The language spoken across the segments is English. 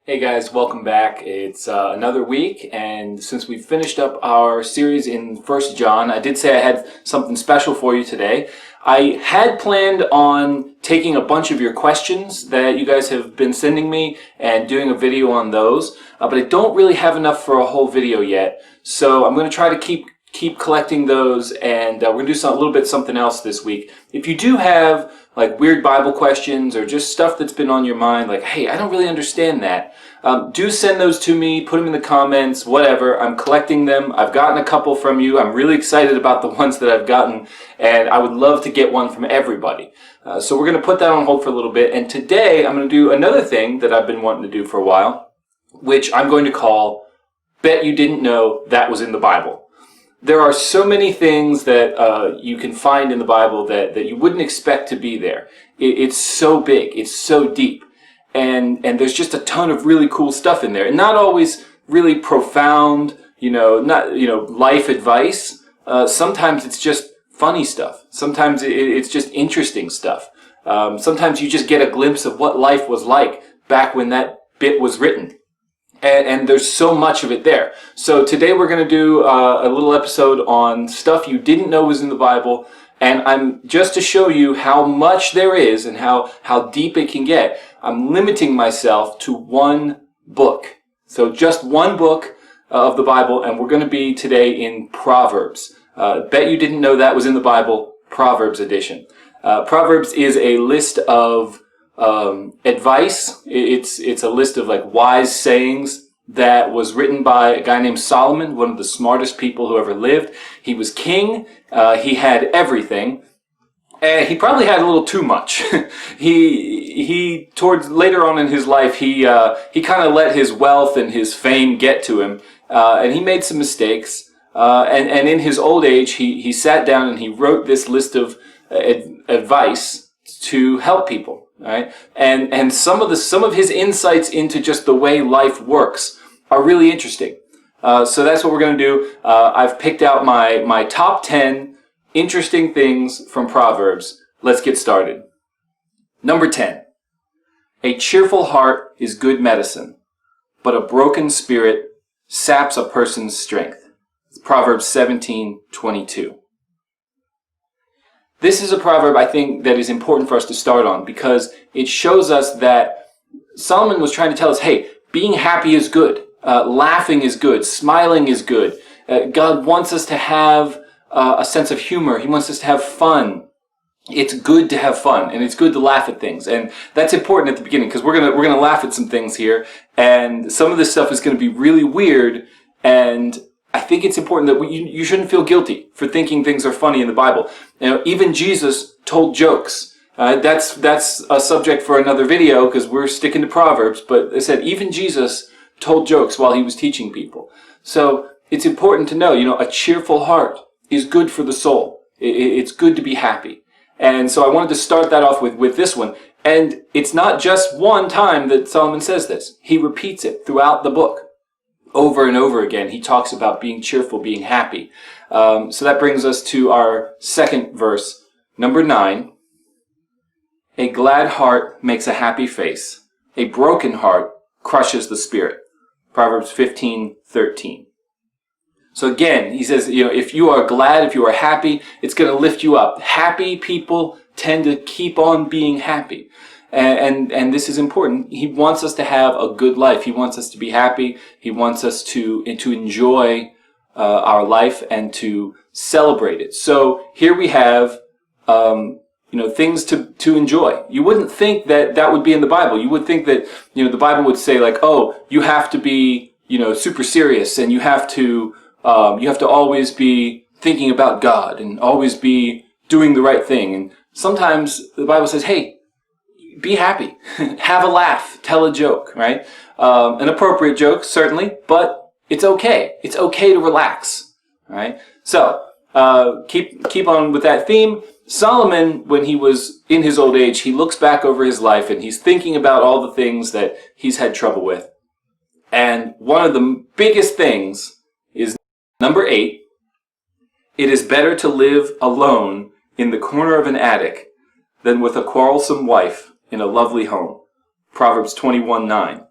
Hey guys, welcome back. It's another week, and since we finished up our series in 1 John, I did say I had something special for you today. I had planned on taking a bunch of your questions that you guys have been sending me and doing a video on those, but I don't really have enough for a whole video yet, so I'm going to try to keep collecting those, and we're going to do a little bit something else this week. If you do have like weird Bible questions or just stuff that's been on your mind, like, hey, I don't really understand that, do send those to me, put them in the comments, whatever. I'm collecting them. I've gotten a couple from you. I'm really excited about the ones that I've gotten, and I would love to get one from everybody. So we're going to put that on hold for a little bit, and today I'm going to do another thing that I've been wanting to do for a while, which I'm going to call Bet You Didn't Know That Was in the Bible. There are so many things that you can find in the Bible that you wouldn't expect to be there. It's so big, it's so deep, and there's just a ton of really cool stuff in there, and not always really profound, not life advice. Sometimes it's just funny stuff. Sometimes it's just interesting stuff. Sometimes you just get a glimpse of what life was like back when that bit was written. And there's so much of it there. So today we're going to do a little episode on stuff you didn't know was in the Bible. And I'm just to show you how much there is and how deep it can get, I'm limiting myself to one book. So just one book of the Bible, and we're going to be today in Proverbs. Bet you didn't know that was in the Bible, Proverbs edition. Proverbs is a list of advice. It's a list of like wise sayings that was written by a guy named Solomon, one of the smartest people who ever lived. He was king. He had everything, and he probably had a little too much. he towards later on in his life, he kind of let his wealth and his fame get to him, and he made some mistakes. And in his old age, he sat down and he wrote this list of advice to help people. Right? And some of his insights into just the way life works are really interesting. So that's what we're going to do. I've picked out my top 10 interesting things from Proverbs. Let's get started. Number 10. A cheerful heart is good medicine, but a broken spirit saps a person's strength. It's Proverbs 17:22. This is a proverb, I think, that is important for us to start on because it shows us that Solomon was trying to tell us, hey, being happy is good. Laughing is good. Smiling is good. God wants us to have a sense of humor. He wants us to have fun. It's good to have fun, and it's good to laugh at things. And that's important at the beginning because we're gonna laugh at some things here, and some of this stuff is going to be really weird, and I think it's important that you shouldn't feel guilty for thinking things are funny in the Bible. Even Jesus told jokes. That's a subject for another video because we're sticking to Proverbs. But I said even Jesus told jokes while he was teaching people. So it's important to know, a cheerful heart is good for the soul. It's good to be happy. And so I wanted to start that off with this one. And it's not just one time that Solomon says this. He repeats it throughout the book. Over and over again, he talks about being cheerful, being happy. So that brings us to our second verse, number 9. A glad heart makes a happy face. A broken heart crushes the spirit. Proverbs 15:13. So again, he says, if you are glad, if you are happy, it's going to lift you up. Happy people tend to keep on being happy. And this is important. He wants us to have a good life. He wants us to be happy. He wants us to enjoy our life and to celebrate it. So here we have things to enjoy. You wouldn't think that would be in the Bible. You would think that the Bible would say like, oh, you have to be super serious, and you have to always be thinking about God and always be doing the right thing. And sometimes the Bible says, hey, be happy, have a laugh, tell a joke, right? An appropriate joke, certainly, but it's okay. It's okay to relax, right? So keep on with that theme. Solomon, when he was in his old age, he looks back over his life and he's thinking about all the things that he's had trouble with. And one of the biggest things is number 8. It is better to live alone in the corner of an attic than with a quarrelsome wife in a lovely home. Proverbs 21:9.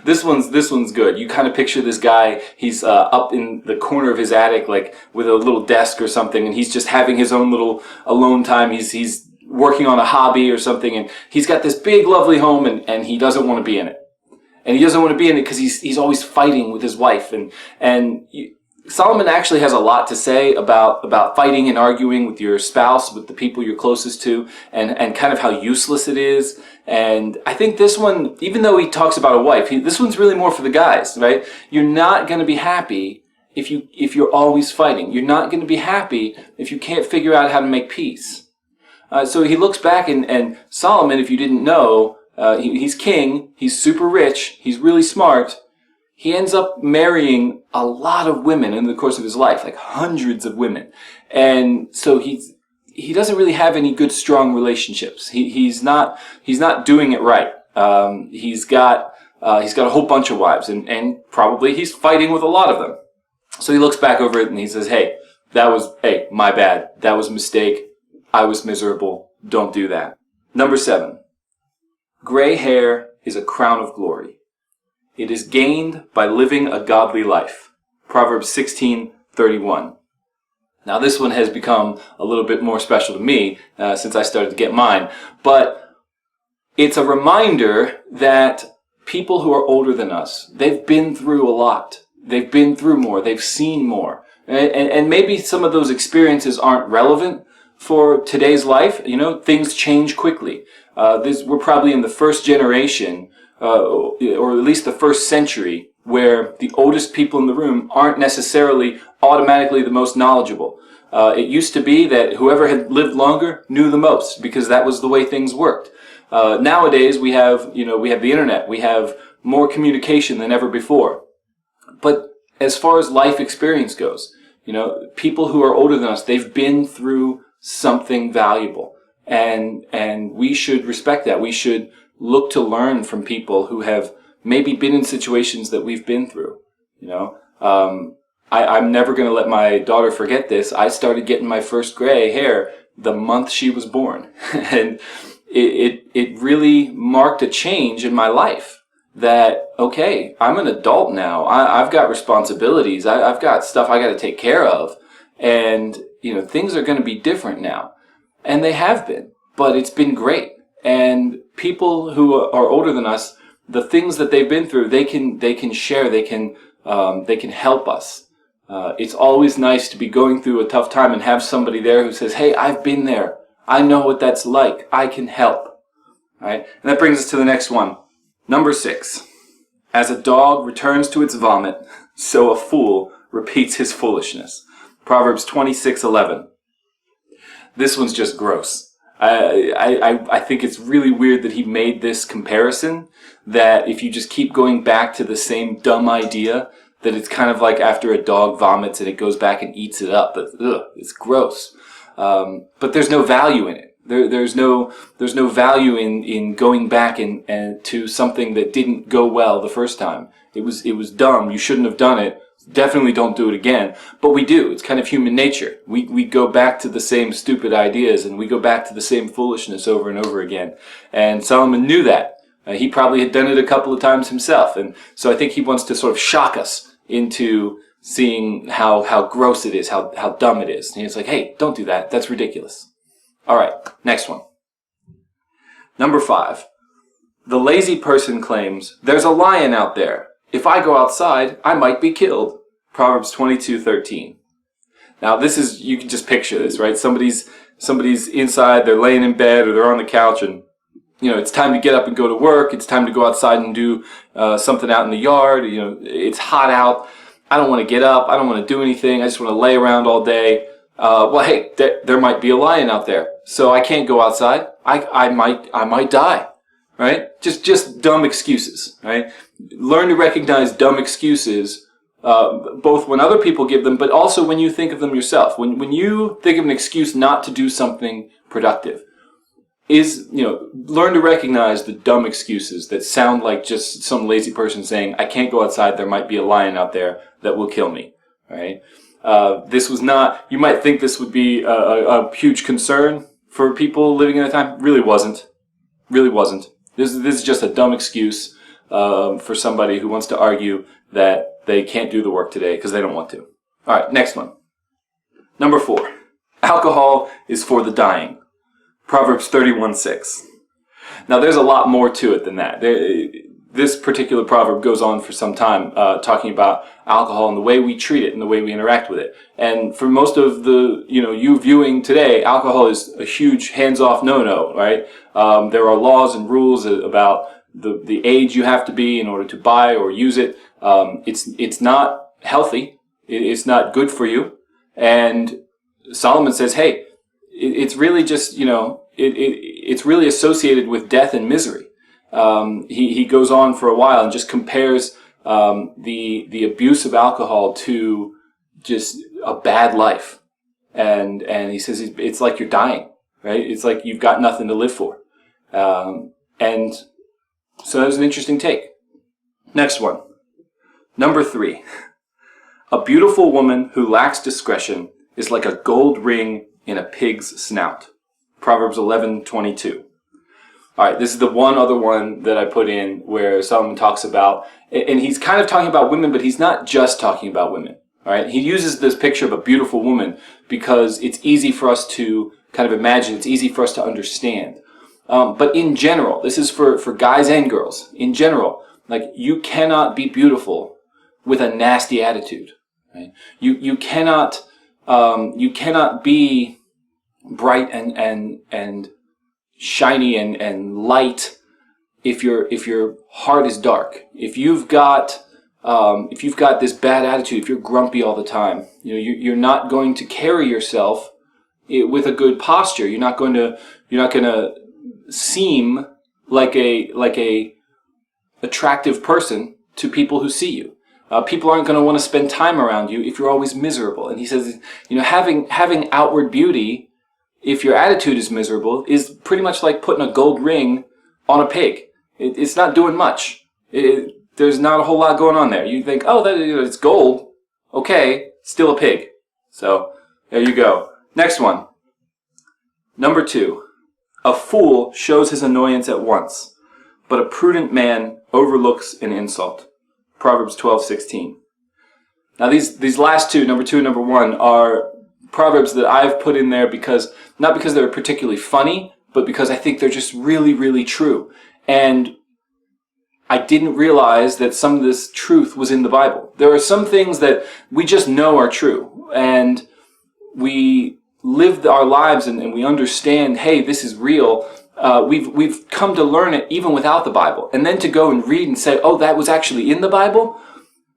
This one's good. You kind of picture this guy. He's up in the corner of his attic, like with a little desk or something, and he's just having his own little alone time. He's working on a hobby or something, and he's got this big, lovely home, and he doesn't want to be in it. And he doesn't want to be in it because he's always fighting with his wife. Solomon actually has a lot to say about fighting and arguing with your spouse, with the people you're closest to, and kind of how useless it is. And I think this one, even though he talks about a wife, this one's really more for the guys, right? You're not going to be happy if you're always fighting. You're not going to be happy if you can't figure out how to make peace. So he looks back, and Solomon, if you didn't know, he's king, he's super rich, he's really smart. He ends up marrying a lot of women in the course of his life, like hundreds of women. And so he doesn't really have any good, strong relationships. He's not doing it right. He's got a whole bunch of wives, and probably he's fighting with a lot of them. So he looks back over it and he says, hey, my bad. That was a mistake. I was miserable. Don't do that. Number 7. Gray hair is a crown of glory. It is gained by living a godly life. Proverbs 16:31. Now this one has become a little bit more special to me since I started to get mine. But it's a reminder that people who are older than us, they've been through a lot. They've been through more. They've seen more. And maybe some of those experiences aren't relevant for today's life. Things change quickly. We're probably in the first generation, or at least the first century, where the oldest people in the room aren't necessarily automatically the most knowledgeable. It used to be that whoever had lived longer knew the most, because that was the way things worked. Nowadays we have the internet, we have more communication than ever before. But as far as life experience goes, people who are older than us, they've been through something valuable, and we should respect that. We should look to learn from people who have maybe been in situations that we've been through. I'm never going to let my daughter forget this. I started getting my first gray hair the month she was born. And it really marked a change in my life. That, okay, I'm an adult now. I've got responsibilities. I've got stuff I got to take care of. And, things are going to be different now. And they have been. But it's been great. And people who are older than us, the things that they've been through, they can share, they can help us. It's always nice to be going through a tough time and have somebody there who says, hey, I've been there. I know what that's like. I can help. All right? And that brings us to the next one. Number 6. As a dog returns to its vomit, so a fool repeats his foolishness. Proverbs 26:11. This one's just gross. I think it's really weird that he made this comparison, that if you just keep going back to the same dumb idea, that it's kind of like after a dog vomits and it goes back and eats it up. It's gross. But there's no value in it. There's no value in going back and to something that didn't go well the first time. It was dumb. You shouldn't have done it. Definitely don't do it again. But we do. It's kind of human nature. We go back to the same stupid ideas, and we go back to the same foolishness over and over again. And Solomon knew that. He probably had done it a couple of times himself. And so I think he wants to sort of shock us into seeing how gross it is, how dumb it is. And he's like, hey, don't do that. That's ridiculous. All right, next one. Number 5. The lazy person claims, there's a lion out there. If I go outside, I might be killed. Proverbs 22:13. Now this is, you can just picture this, right? Somebody's inside, they're laying in bed or they're on the couch, and it's time to get up and go to work. It's time to go outside and do something out in the yard. It's hot out. I don't want to get up. I don't want to do anything. I just want to lay around all day. Well, hey, there might be a lion out there, so I can't go outside. I might die, right? Just dumb excuses, right? Learn to recognize dumb excuses, both when other people give them, but also when you think of them yourself. When you think of an excuse not to do something productive, learn to recognize the dumb excuses that sound like just some lazy person saying, I can't go outside, there might be a lion out there that will kill me, right? This was not, you might think this would be a huge concern for people living in a time. Really wasn't. This is just a dumb excuse. for somebody who wants to argue that they can't do the work today because they don't want to. All right, next one. Number 4. Alcohol is for the dying. Proverbs 31:6. Now, there's a lot more to it than that. This particular proverb goes on for some time, talking about alcohol and the way we treat it and the way we interact with it. And for most of you viewing today, alcohol is a huge hands-off no-no, right? There are laws and rules about the age you have to be in order to buy or use it. It's not healthy. It's not good for you. And Solomon says, hey, it's really just, it's really associated with death and misery. He goes on for a while and just compares the abuse of alcohol to just a bad life. And he says it's like you're dying, right? It's like you've got nothing to live for. And so that was an interesting take. Next one. Number 3. A beautiful woman who lacks discretion is like a gold ring in a pig's snout. Proverbs 11:22. All right, this is the one other one that I put in where Solomon talks about, and he's kind of talking about women, but he's not just talking about women. All right, he uses this picture of a beautiful woman because it's easy for us to kind of imagine, it's easy for us to understand. But in general, this is for guys and girls. In general, like you cannot be beautiful with a nasty attitude. Right? You cannot be bright and shiny and light if your heart is dark. If you've got this bad attitude, if you're grumpy all the time, you're not going to carry yourself with a good posture. You're not going to seem like a attractive person to people who see you. People aren't going to want to spend time around you if you're always miserable. And he says, having outward beauty, if your attitude is miserable, is pretty much like putting a gold ring on a pig. It's not doing much. There's not a whole lot going on there. You think, oh, it's gold. Okay, still a pig. So there you go. Next one. Number 2. A fool shows his annoyance at once, but a prudent man overlooks an insult. Proverbs 12:16. Now these last two, number 2 and number 1, are proverbs that I've put in there not because they're particularly funny, but because I think they're just really, really true. And I didn't realize that some of this truth was in the Bible. There are some things that we just know are true, and we live our lives and we understand, hey, this is real. We've come to learn it even without the Bible. And then to go and read and say, oh, that was actually in the Bible?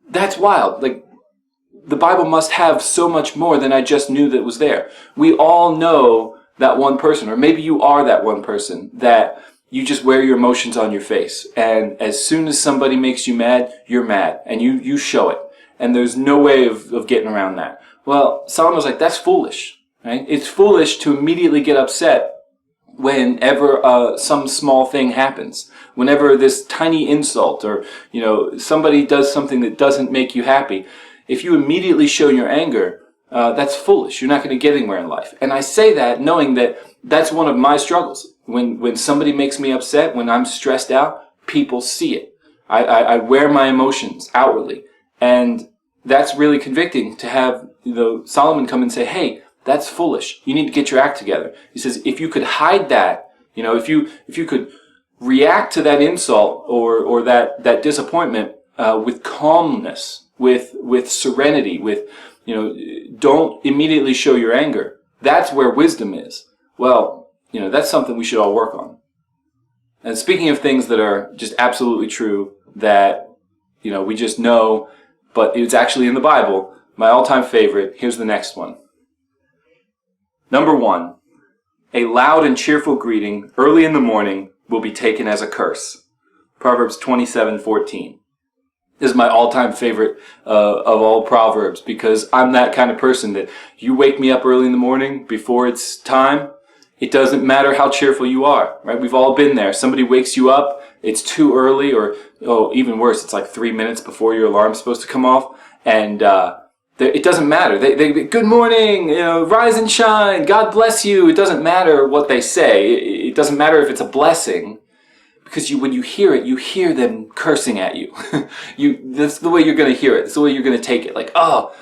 That's wild. Like, the Bible must have so much more than I just knew that was there. We all know that one person, or maybe you are that one person, that you just wear your emotions on your face. And as soon as somebody makes you mad, you're mad. And you show it. And there's no way of getting around that. Well, Solomon's like, that's foolish. Right? It's foolish to immediately get upset whenever some small thing happens. Whenever this tiny insult or, somebody does something that doesn't make you happy. If you immediately show your anger, that's foolish. You're not going to get anywhere in life. And I say that knowing that that's one of my struggles. When somebody makes me upset, when I'm stressed out, people see it. I wear my emotions outwardly. And that's really convicting to have Solomon come and say, hey, that's foolish. You need to get your act together. He says, if you could hide that, if you could react to that insult or that disappointment with calmness, with serenity, don't immediately show your anger. That's where wisdom is. Well, that's something we should all work on. And speaking of things that are just absolutely true that, we just know, but it's actually in the Bible, my all-time favorite, here's the next one. Number 1, a loud and cheerful greeting early in the morning will be taken as a curse. Proverbs 27:14. This is my all-time favorite of all Proverbs because I'm that kind of person that you wake me up early in the morning before it's time. It doesn't matter how cheerful you are, right? We've all been there. Somebody wakes you up, it's too early, or even worse, it's like 3 minutes before your alarm's supposed to come off, and it doesn't matter. They good morning, rise and shine, God bless you. It doesn't matter what they say. It doesn't matter if it's a blessing because when you hear it, you hear them cursing at you. That's the way you're going to hear it. That's the way you're going to take it. Like, oh,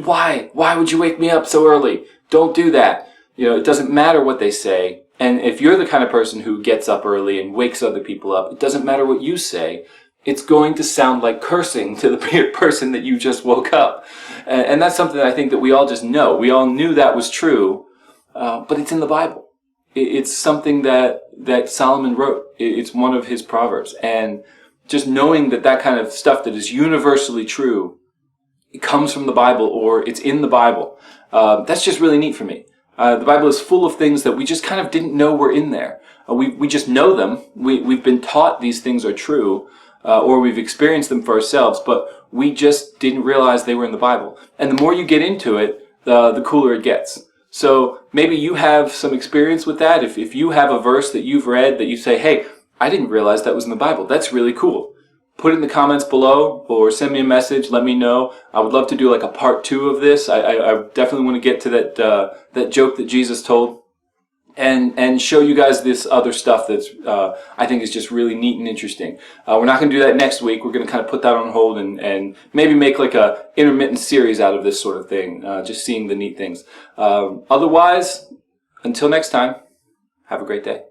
why would you wake me up so early? Don't do that. It doesn't matter what they say. And if you're the kind of person who gets up early and wakes other people up, it doesn't matter what you say. It's going to sound like cursing to the person that you just woke up. And that's something that I think that we all just know. We all knew that was true, but it's in the Bible. It's something that Solomon wrote. It's one of his Proverbs. And just knowing that kind of stuff that is universally true, it comes from the Bible or it's in the Bible, that's just really neat for me. The Bible is full of things that we just kind of didn't know were in there. We just know them. We've been taught these things are true, or we've experienced them for ourselves, but we just didn't realize they were in the Bible. And the more you get into it, the cooler it gets. So maybe you have some experience with that. If you have a verse that you've read that you say, hey, I didn't realize that was in the Bible. That's really cool. Put it in the comments below or send me a message. Let me know. I would love to do like a part 2 of this. I definitely want to get to that joke that Jesus told and show you guys this other stuff that's I think is just really neat and interesting. We're not going to do that next week. We're going to kind of put that on hold and maybe make like a intermittent series out of this sort of thing, just seeing the neat things. Otherwise, until next time, have a great day.